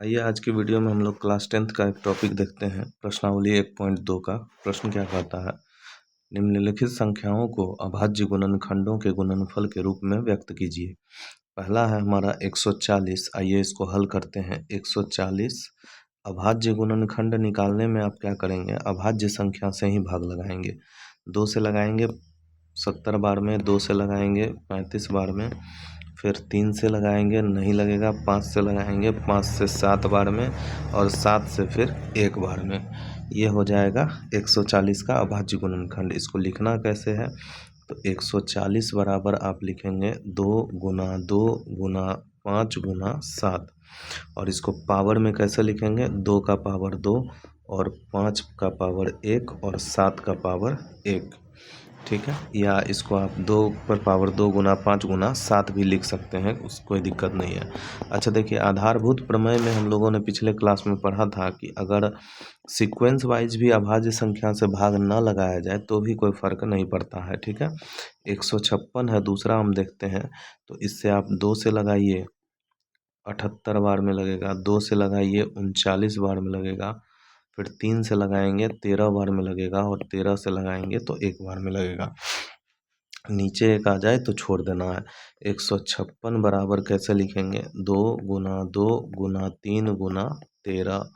आइए आज की वीडियो में हम लोग क्लास 10th का एक टॉपिक देखते हैं। प्रश्नावली 1.2 का प्रश्न क्या कहता है, निम्नलिखित संख्याओं को अभाज्य गुणनखंडों के गुणनफल के रूप में व्यक्त कीजिए। पहला है हमारा 140। आइए इसको हल करते हैं। 140 अभाज्य गुणनखंड निकालने में आप क्या करेंगे, अभाज्य संख्या से ही भाग लगाएंगे। 2 से लगाएंगे 70 बार में, 2 से लगाएंगे 35 बार में, फिर 3 से लगाएंगे नहीं लगेगा, 5 से लगाएंगे 5 से 7 बार में, और 7 से फिर 1 बार में। ये हो जाएगा 140 का अभाज्य गुणनखंड। इसको लिखना कैसे है, तो 140 बराबर आप लिखेंगे 2 गुना 2 गुना 5 गुना 7, और इसको पावर में कैसे लिखेंगे, 2 का पावर 2 और 5 का पावर 1 और 7 का पावर 1। ठीक है, या इसको आप 2 पर पावर 2 गुना 5 गुना 7 भी लिख सकते हैं, उस कोई दिक्कत नहीं है। अच्छा देखिए, आधारभूत प्रमेय में हम लोगों ने पिछले क्लास में पढ़ा था कि अगर सीक्वेंस वाइज भी अभाज्य संख्या से भाग न लगाया जाए तो भी कोई फ़र्क नहीं पड़ता है। ठीक है, 156 है दूसरा हम देखते हैं। तो इससे आप 2 से लगाइए 78 बार में लगेगा, 2 से लगाइए 39 बार में लगेगा, फिर 3 से लगाएंगे 13 बार में लगेगा, और 13 से लगाएंगे तो 1 बार में लगेगा। नीचे एक आ जाए तो छोड़ देना है। 156 बराबर कैसे लिखेंगे, 2 गुना 2 गुना 3 गुना 13।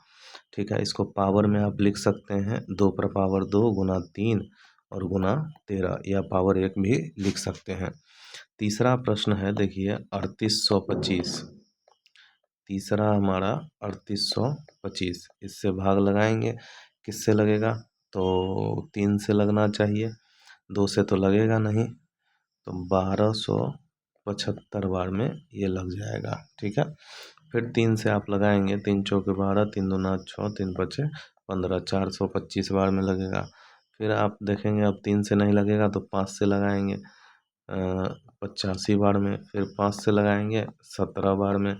ठीक है, इसको पावर में आप लिख सकते हैं 2 पर पावर 2 गुना 3 और गुना 13, या पावर 1 भी लिख सकते हैं। तीसरा प्रश्न है देखिए 3825। तीसरा हमारा 3825, इससे भाग लगाएंगे, किससे लगेगा, तो 3 से लगना चाहिए, 2 से तो लगेगा नहीं, तो 1275 बार में ये लग जाएगा। ठीक है, फिर 3 से आप लगाएंगे, 3 चौके 12, 3 दूना 6, 3 पचे 15, 425 बार में लगेगा। फिर आप देखेंगे अब 3 से नहीं लगेगा तो 5 से लगाएंगे 85 बार में, फिर 5 से लगाएंगे 17 बार में,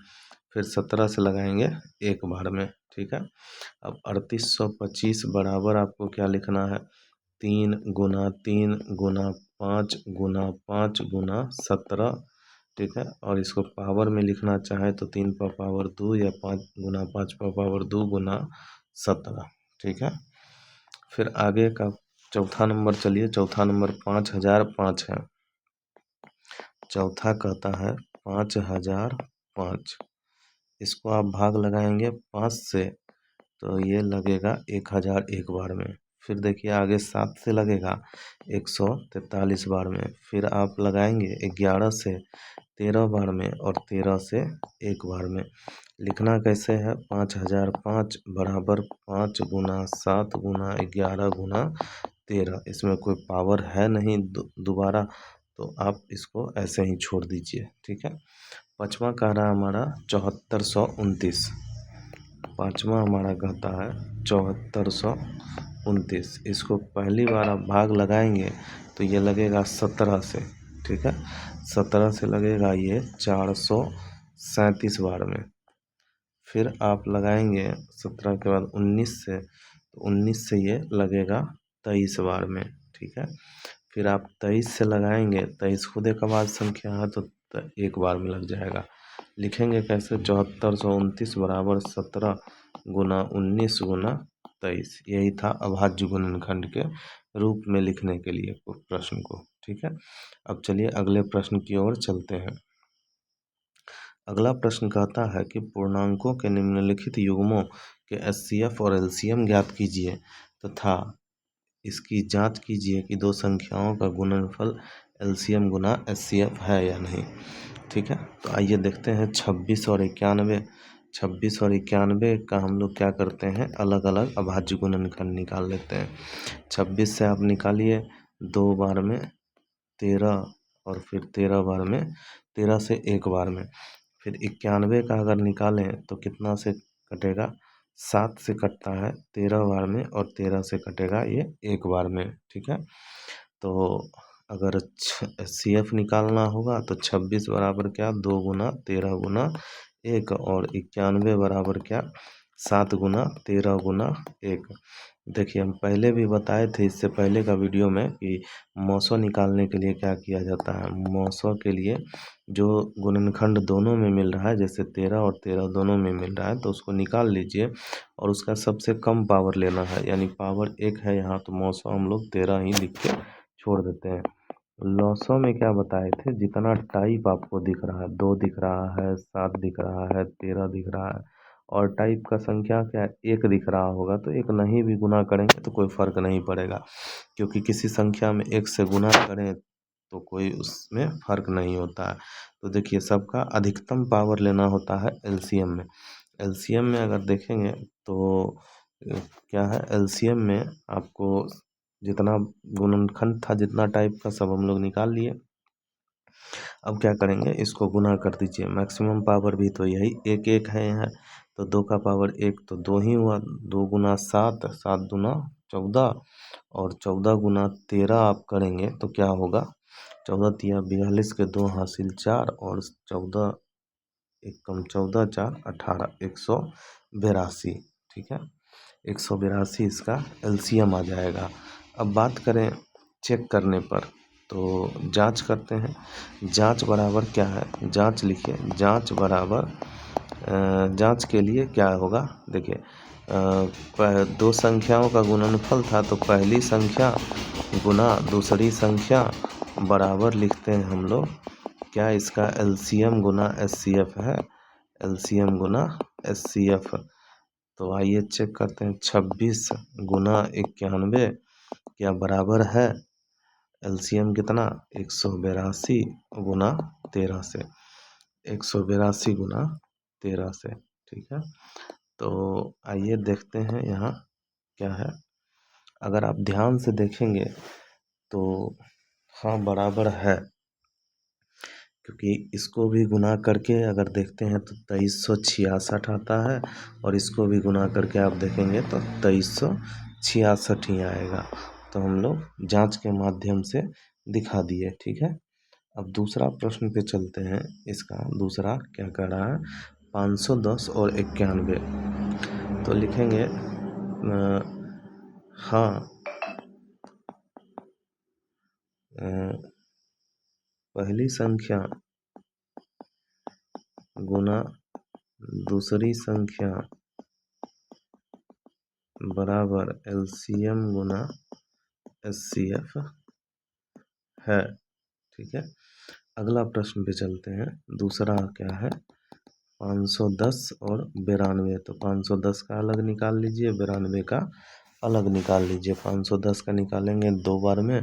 फिर 17 से लगाएंगे 1 बार में। ठीक है, अब 3825 बराबर आपको क्या लिखना है, 3 गुना 3 गुना 5 गुना 5 गुना 17। ठीक है, और इसको पावर में लिखना चाहे तो 3 पर पावर 2 या 5 गुना 5 पर पावर 2 गुना 17। ठीक है, फिर आगे का चौथा नंबर, चलिए चौथा नंबर 5005 है। चौथा कहता है 5005, इसको आप भाग लगाएंगे 5 से तो ये लगेगा 1001 बार में। फिर देखिए आगे 7 से लगेगा 143 बार में, फिर आप लगाएंगे 11 से 13 बार में, और 13 से 1 बार में। लिखना कैसे है, 5005 बराबर 5 गुना 7 गुना 11 गुना 13। इसमें कोई पावर है नहीं दोबारा, तो आप इसको ऐसे ही छोड़ दीजिए। ठीक है, पाँचवा कह रहा है हमारा 7429। पाँचवा हमारा कहता है 7429। इसको पहली बार आप भाग लगाएंगे तो ये लगेगा 17 से। ठीक है, 17 से लगेगा ये 437 बार में। फिर आप लगाएंगे 17 के बाद 19 से, तो 19 से ये लगेगा 23 बार में। ठीक है, फिर आप 23 से लगाएंगे, 23 खुद एक अभाज्य संख्या है तो 1 बार में लग जाएगा। लिखेंगे कैसे, 7429 बराबर 17 गुना 19 गुना 23। यही था अभाज्य गुणनखंड के रूप में लिखने के लिए प्रश्न को। ठीक है, अब चलिए अगले प्रश्न की ओर चलते हैं। अगला प्रश्न कहता है कि पूर्णांकों के निम्नलिखित युग्मों के एचसीएफ और एलसीएम ज्ञात कीजिए तथा इसकी जांच कीजिए कि दो संख्याओं का गुणनफल एलसीएम गुना एचसीएफ है या नहीं। ठीक है, तो आइए देखते हैं 26 और 91। 26 और 91 का हम लोग क्या करते हैं, अलग अलग अभाज्य गुणनखंड निकाल लेते हैं। 26 से आप निकालिए 2 बार में 13, और फिर 13 बार में, 13 से 1 बार में। फिर 91 का अगर निकालें तो कितना से कटेगा, 7 से कटता है 13 बार में, और 13 से कटेगा ये 1 बार में। ठीक है, तो अगर CF निकालना होगा तो 26 बराबर क्या, 2 गुना 13 गुना 1, और 91 बराबर क्या, 7 गुना 13 गुना 1। देखिए हम पहले भी बताए थे इससे पहले का वीडियो में कि मौसों निकालने के लिए क्या किया जाता है। मौसों के लिए जो गुणनखंड दोनों में मिल रहा है, जैसे 13 और 13 दोनों में मिल रहा है, तो उसको निकाल लीजिए और उसका सबसे कम पावर लेना है, यानी पावर 1 है यहाँ, तो मौसों हम लोग 13 ही लिख के छोड़ देते हैं। लॉसों में क्या बताए थे, जितना टाइप आपको दिख रहा है, 2 दिख रहा है, 7 दिख रहा है, 13 दिख रहा है, और टाइप का संख्या क्या है, 1 दिख रहा होगा, तो एक नहीं भी गुना करेंगे तो कोई फ़र्क नहीं पड़ेगा, क्योंकि किसी संख्या में 1 से गुना करें तो कोई उसमें फ़र्क नहीं होता है। तो देखिए सबका अधिकतम पावर लेना होता है एलसीएम में। एलसीएम में अगर देखेंगे तो क्या है, एलसीएम में आपको जितना गुणनखंड था, जितना टाइप का, सब हम लोग निकाल लिए। अब क्या करेंगे, इसको गुना कर दीजिए। मैक्सिमम पावर भी तो यही 1 1 है यहाँ, तो 2 का पावर 1 तो 2 ही हुआ। 2 गुना 7, 7 दूना 14, और 14 गुना 13 आप करेंगे तो क्या होगा, 14 तिया 42 के 2 हासिल 4, और 14 एक कम 14 4 18, 182। ठीक है, 182 इसका एलसीएम आ जाएगा। अब बात करें चेक करने पर, तो जांच करते हैं। जांच बराबर क्या है, जांच लिखिए, जांच बराबर जांच के लिए क्या होगा, देखिए दो संख्याओं का गुणनफल था, तो पहली संख्या गुना दूसरी संख्या बराबर लिखते हैं हम लोग क्या, इसका एलसीएम गुना एचसीएफ है, एलसीएम गुना एचसीएफ। तो आइए चेक करते हैं, 26 गुना 91 क्या बराबर है, एलसीएम कितना, 182 गुना 13 से, 182 गुना 13 से। ठीक है, तो आइए देखते हैं यहाँ क्या है। अगर आप ध्यान से देखेंगे तो हाँ बराबर है, क्योंकि इसको भी गुना करके अगर देखते हैं तो 2366 आता है, और इसको भी गुना करके आप देखेंगे तो 2366 ही आएगा। तो हम लोग जांच के माध्यम से दिखा दिए। ठीक है, अब दूसरा प्रश्न पे चलते हैं। इसका दूसरा क्या कह रहा है, 510 और 91। तो लिखेंगे हाँ पहली संख्या गुना दूसरी संख्या बराबर एलसीएम गुना एचसीएफ है। ठीक है, अगला प्रश्न पे चलते हैं। दूसरा क्या है, 510 और 92। तो 510 का अलग निकाल लीजिए, 92 का अलग निकाल लीजिए। 510 का निकालेंगे 2 बार में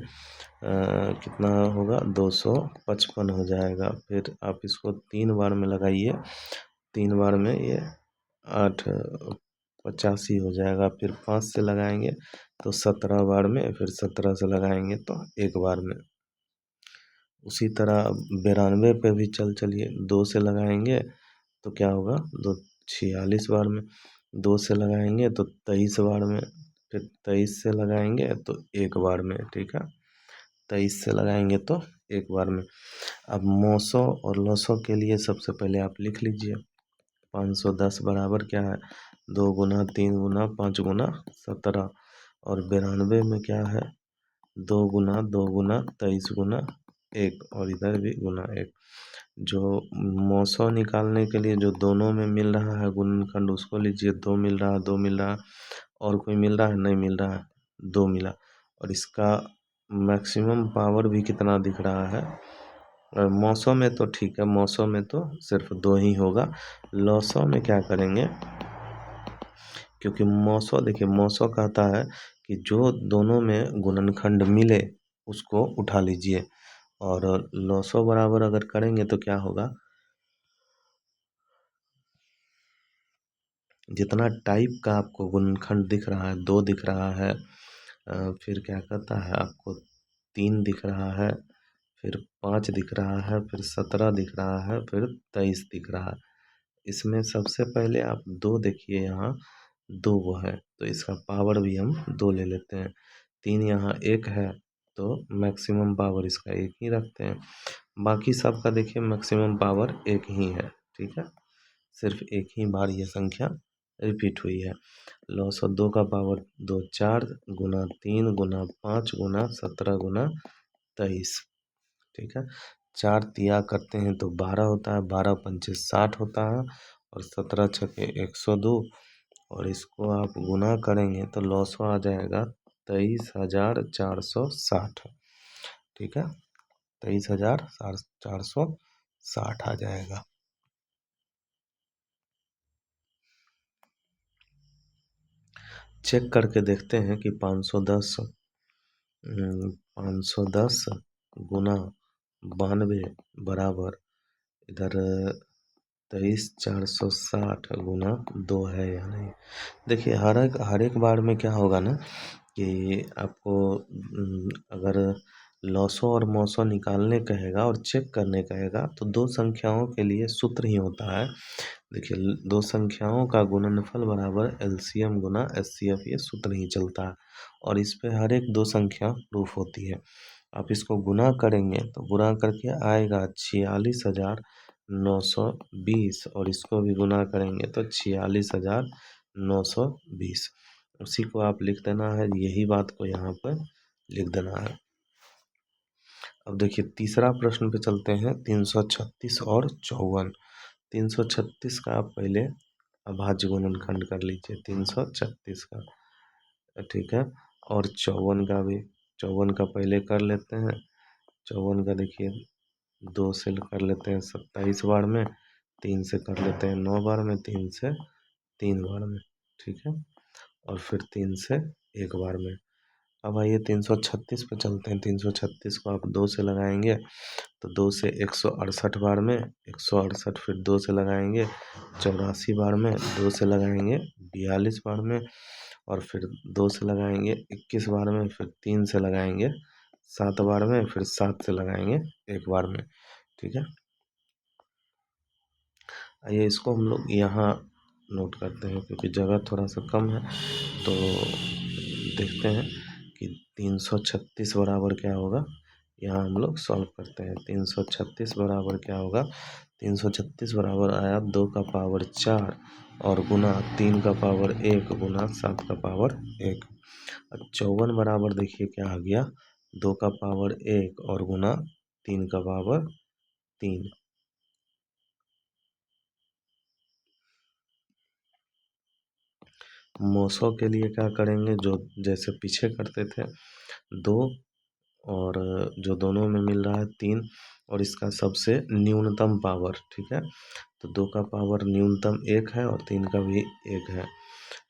कितना होगा, 255 हो जाएगा। फिर आप इसको 3 बार में लगाइए, 3 बार में ये 885 हो जाएगा। फिर 5 से लगाएंगे तो 17 बार में, फिर 17 से लगाएंगे तो 1 बार में। उसी तरह 92 पे भी चलिए, 2 से लगाएंगे तो क्या होगा, 46 बार में। 2 से लगाएंगे तो 23 बार में, फिर 23 से लगाएंगे तो 1 बार में। ठीक है, 23 से लगाएंगे तो 1 बार में। अब मौसों और लौसों के लिए सबसे पहले आप लिख लीजिए, 510 बराबर क्या है, 2 गुना 3 गुना 5 गुना 17, और 92 में क्या है, 2 गुना 23 गुना 1, और इधर भी गुना 1। जो मौसों निकालने के लिए जो दोनों में मिल रहा है गुणनखंड, उसको लीजिए। 2 मिल रहा है, 2 मिल रहा है, और कोई मिल रहा है, नहीं मिल रहा है, 2 मिला। और इसका मैक्सिमम पावर भी कितना दिख रहा है, मौसों में तो ठीक है, मौसों में तो सिर्फ 2 ही होगा। लौसों में क्या करेंगे, क्योंकि मौसों, देखिए मौसों कहता है कि जो दोनों में गुणनखंड मिले उसको उठा लीजिए, और लौसों बराबर अगर करेंगे तो क्या होगा, जितना टाइप का आपको गुणनखंड दिख रहा है, 2 दिख रहा है, फिर क्या कहता है आपको 3 दिख रहा है, फिर 5 दिख रहा है, फिर 17 दिख रहा है, फिर 23 दिख रहा है। इसमें सबसे पहले आप 2 देखिए, यहाँ 2 वो है, तो इसका पावर भी हम 2 ले लेते हैं। 3 यहाँ 1 है, तो मैक्सिमम पावर इसका 1 ही रखते हैं। बाकी सबका देखिए मैक्सिमम पावर 1 ही है। ठीक है, सिर्फ 1 ही बार ये संख्या रिपीट हुई है। लॉसो 2 का पावर 2 4 गुना 3 गुना 5 गुना 17 गुना 23। ठीक है, 4 तिया करते हैं तो 12 होता है, 12 पंचे 60 होता है और 17 छके 102 और इसको आप गुना करेंगे तो लॉसो आ जाएगा 23,460। ठीक है, 23,460 आ जाएगा। चेक करके देखते हैं कि 510 गुना 92 बराबर इधर 23,460 गुना 2 है या नहीं। देखिए हर एक बार में क्या होगा ना कि आपको अगर लॉसो और मॉसो निकालने कहेगा और चेक करने कहेगा तो दो संख्याओं के लिए सूत्र ही होता है। देखिए दो संख्याओं का गुणनफल बराबर एलसीएम गुना एचसीएफ, ये सूत्र ही चलता है और इस पे हर एक दो संख्या प्रूफ होती है। आप इसको गुना करेंगे तो गुना करके आएगा 46,920 और इसको भी गुना करेंगे तो 46,920। उसी को आप लिख देना है, यही बात को यहाँ पर लिख देना है। अब देखिए तीसरा प्रश्न पे चलते हैं, 336 और 54। 336 का आप पहले अभाज्य गुणनखंड कर लीजिए 336 का, ठीक है, और 54 का भी, 54 का पहले कर लेते हैं। 54 का देखिए 2 से कर लेते हैं 27 बार में, 3 से कर लेते हैं 9 बार में, 3 से 3 बार में, ठीक है, और फिर 3 से 1 बार में। अब आइए 336 पे चलते हैं। 336 को आप 2 से लगाएंगे तो 2 से 168 बार में, 168 फिर 2 से लगाएंगे 84 बार में, 2 से लगाएंगे 42 बार में और फिर 2 से लगाएंगे 21 बार में, फिर 3 से लगाएंगे 7 बार में, फिर 7 से लगाएंगे 1 बार में, ठीक है। आइए इसको हम लोग यहाँ नोट करते हैं क्योंकि जगह थोड़ा सा कम है, तो देखते हैं कि 336 बराबर क्या होगा। यहाँ हम लोग सॉल्व करते हैं। 336 बराबर क्या होगा, 336 बराबर आया 2 का पावर 4 और गुना 3 का पावर 1 गुना 7 का पावर 1। 54 बराबर देखिए क्या आ गया, 2 का पावर 1 और गुना 3 का पावर 3। मौसों के लिए क्या करेंगे, जो जैसे पीछे करते थे 2 और जो दोनों में मिल रहा है 3 और इसका सबसे न्यूनतम पावर, ठीक है, तो 2 का पावर न्यूनतम 1 है और 3 का भी 1 है,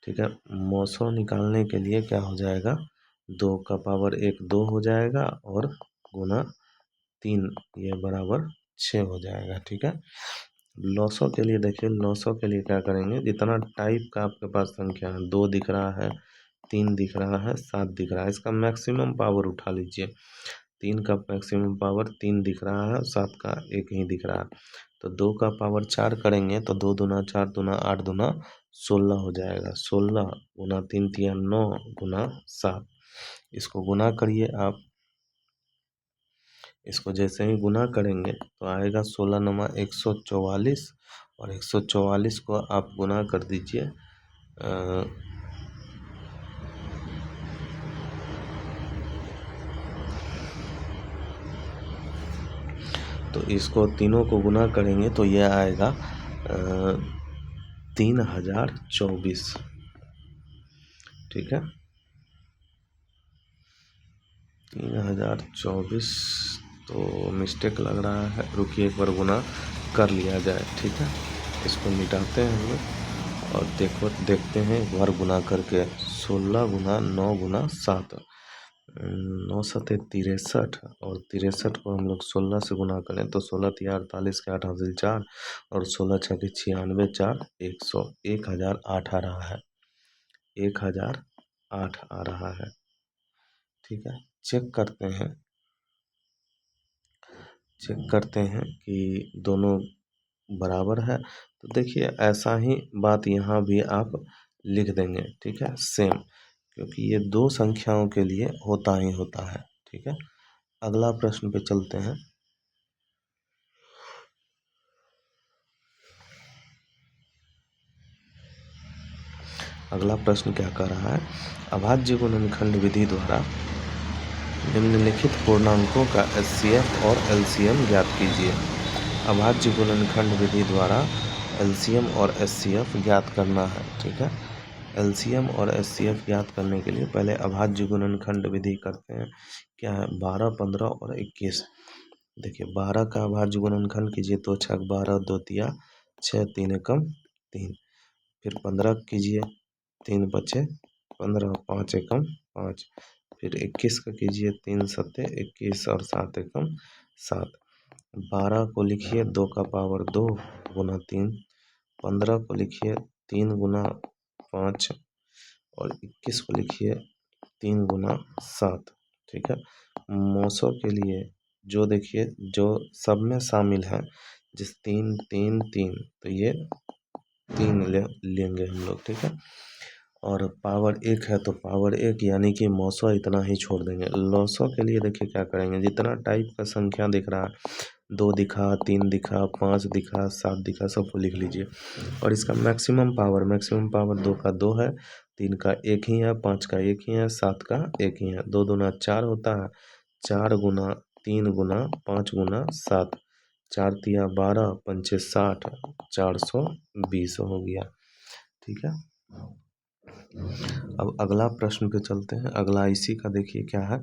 ठीक है। मौसों निकालने के लिए क्या हो जाएगा, 2 का पावर 1 2 हो जाएगा और गुना 3 ये बराबर 6 हो जाएगा, ठीक है। लॉसों के लिए देखिए, लॉसों के लिए क्या करेंगे, जितना टाइप का आपके पास संख्या है, 2 दिख रहा है, 3 दिख रहा है, 7 दिख रहा है, इसका मैक्सिमम पावर उठा लीजिए। 3 का मैक्सिमम पावर 3 दिख रहा है और 7 का 1 ही दिख रहा है, तो 2 का पावर 4 करेंगे तो 2 दूना 4 दूना 8 दूना 16 हो जाएगा। 16 गुना 3 तिया 9 गुना 7, इसको गुना करिए आप। इसको जैसे ही गुना करेंगे तो आएगा 16 नमा 144 और 144 को आप गुना कर दीजिए तो इसको तीनों को गुना करेंगे तो ये आएगा 3024, ठीक है, 3024। तो मिस्टेक लग रहा है, रुकिए एक बार गुना कर लिया जाए, ठीक है। इसको मिटाते हैं हम लोग और देखते हैं एक बार गुना करके। 16 गुना 9 गुना 7, 9 सते 63 और 63 को हम लोग 16 से गुना करें तो 16 तिया 48 के 8 हासिल 4 और 16 छके 96 4 100, 1008 आ रहा है, 1008 आ रहा है, ठीक है। चेक करते हैं कि दोनों बराबर है, तो देखिए ऐसा ही बात यहाँ भी आप लिख देंगे, ठीक है, सेम, क्योंकि ये दो संख्याओं के लिए होता ही होता है, ठीक है। अगला प्रश्न पे चलते हैं। अगला प्रश्न क्या कर रहा है, अभाज्य गुणनखंड विधि द्वारा निम्नलिखित पूर्णांकों का एचसीएफ और एलसीएम ज्ञात कीजिए। अभाज्य गुणनखंड विधि द्वारा एलसीएम और एचसीएफ ज्ञात करना है। ठीक है, एलसीएम और एचसीएफ ज्ञात करने के लिए पहले अभाज्य गुणनखंड विधि करते हैं। क्या है, 12, 15 और 21। देखिए 12 का अभाज्य गुणनखंड कीजिए तो 6 12 2 तिया 6 3 एकम 3। फिर 15 कीजिए 3 बचे 15 5 एकम 5। फिर 21 का कीजिए 3 सत्ते 21 और 7 एकम 7। 12 को लिखिए 2 का पावर 2 गुना 3। 15 को लिखिए 3 गुना 5 और 21 को लिखिए 3 गुना 7। ठीक है, मौसों के लिए जो देखिए जो सब में शामिल है, जिस 3 3 3 तो ये 3 लेंगे हम लोग। ठीक है, और पावर 1 है तो पावर 1 यानी कि मौसों इतना ही छोड़ देंगे। लॉसों के लिए देखिए क्या करेंगे, जितना टाइप का संख्या दिख रहा है 2 दिखा 3 दिखा 5 दिखा 7 दिखा सबको लिख लीजिए। और इसका मैक्सिमम पावर 2 का 2 है, 3 का 1 ही है, 5 का 1 ही है, 7 का 1 ही है। 2 दूना 4 होता है, 4 गुना 3 गुना 5 गुना 7, 4 तिया 12 पंचे 60, 420 हो गया। ठीक है, अब अगला प्रश्न पे चलते हैं। अगला इसी का देखिए क्या है,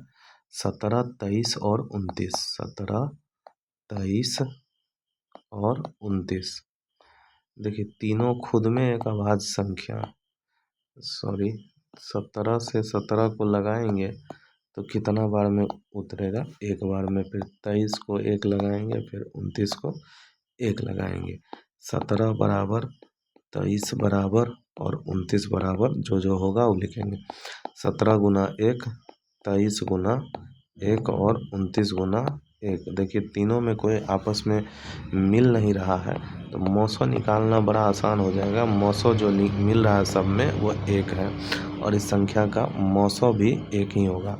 17 23 और 29। 17 23 और 29 देखिए तीनों खुद में एक अभाज्य संख्या, 17 से 17 को लगाएंगे तो कितना बार में उतरेगा, एक बार में। फिर 23 को 1 लगाएंगे, फिर 29 को 1 लगाएंगे। 17 बराबर 23 बराबर और 29 बराबर जो होगा वो लिखेंगे। 17 गुना 1 23 गुना 1 और 29 गुना 1। देखिए तीनों में कोई आपस में मिल नहीं रहा है तो मौसों निकालना बड़ा आसान हो जाएगा। मौसों जो मिल रहा है सब में वो 1 है और इस संख्या का मौसों भी 1 ही होगा।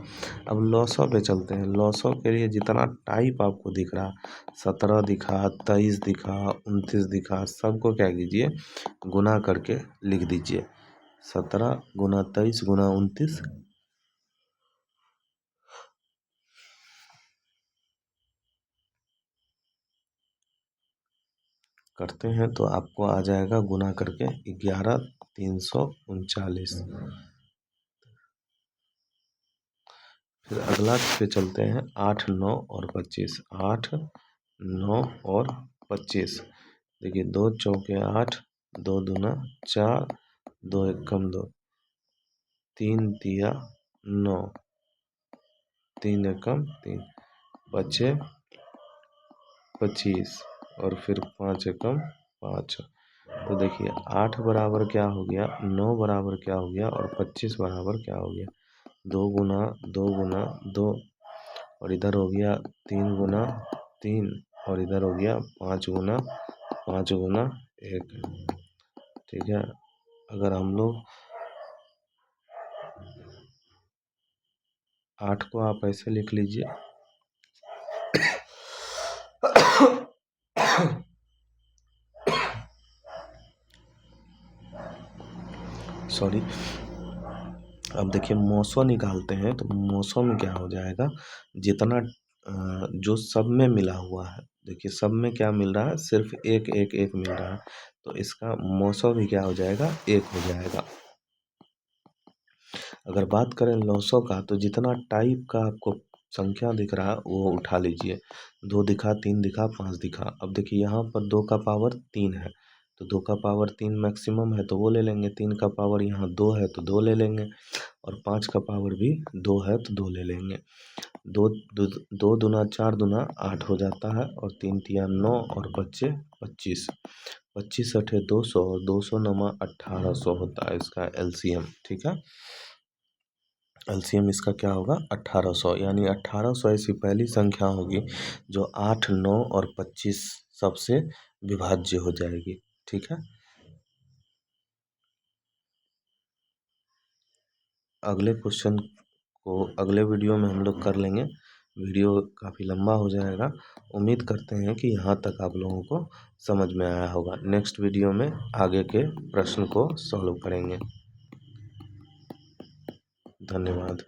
अब लॉसों पे चलते हैं। लॉसों के लिए जितना टाइप आपको दिख रहा, 17 दिखा 23 दिखा 29 दिखा, सबको क्या कीजिए गुना करके लिख दीजिए। 17 गुना 23 गुना 29 करते हैं तो आपको आ जाएगा गुना करके 11 339। फिर अगला पे चलते हैं 8 9 और 25। 8 9 और 25 देखिए 2 चौके 8, 2 दूना 4, 2 एकम 2, 3 तिया 9, 3 एकम 3, बचे 25 और फिर 5 एकम 5। तो देखिए 8 बराबर क्या हो गया, 9 बराबर क्या हो गया और 25 बराबर क्या हो गया, 2 गुना 2 गुना 2 और इधर हो गया 3 गुना 3 और इधर हो गया 5 गुना 5 गुना 1। ठीक है, अगर हम लोग 8 को आप ऐसे लिख लीजिए सॉरी। अब देखिए मौसों निकालते हैं तो मौसों में क्या हो जाएगा, जितना जो सब में मिला हुआ है, देखिए सब में क्या मिल रहा है, सिर्फ 1 1 1 मिल रहा है तो इसका मौसों भी क्या हो जाएगा 1 हो जाएगा। अगर बात करें लॉसों का तो जितना टाइप का आपको संख्या दिख रहा है वो उठा लीजिए। 2 दिखा 3 दिखा 5 दिखा। अब देखिए यहाँ पर 2 का पावर 3 है तो 2 का पावर 3 मैक्सिमम है तो वो ले लेंगे। 3 का पावर यहाँ 2 है तो 2 ले लेंगे और 5 का पावर भी 2 है तो 2 ले लेंगे। 2 दूना 4 दूना 8 हो जाता है और 3 तिया 9 और बच्चे 25। 25 अठे 200 और 200 नमा 1800 होता है इसका एलसीएम। ठीक है, एलसीएम इसका क्या होगा 1800, यानी 1800 ऐसी पहली संख्या होगी जो 8 9 और 25 सबसे विभाज्य हो जाएगी। ठीक है, अगले क्वेश्चन को अगले वीडियो में हम लोग कर लेंगे। वीडियो काफ़ी लंबा हो जाएगा। उम्मीद करते हैं कि यहाँ तक आप लोगों को समझ में आया होगा। नेक्स्ट वीडियो में आगे के प्रश्न को सॉल्व करेंगे। धन्यवाद।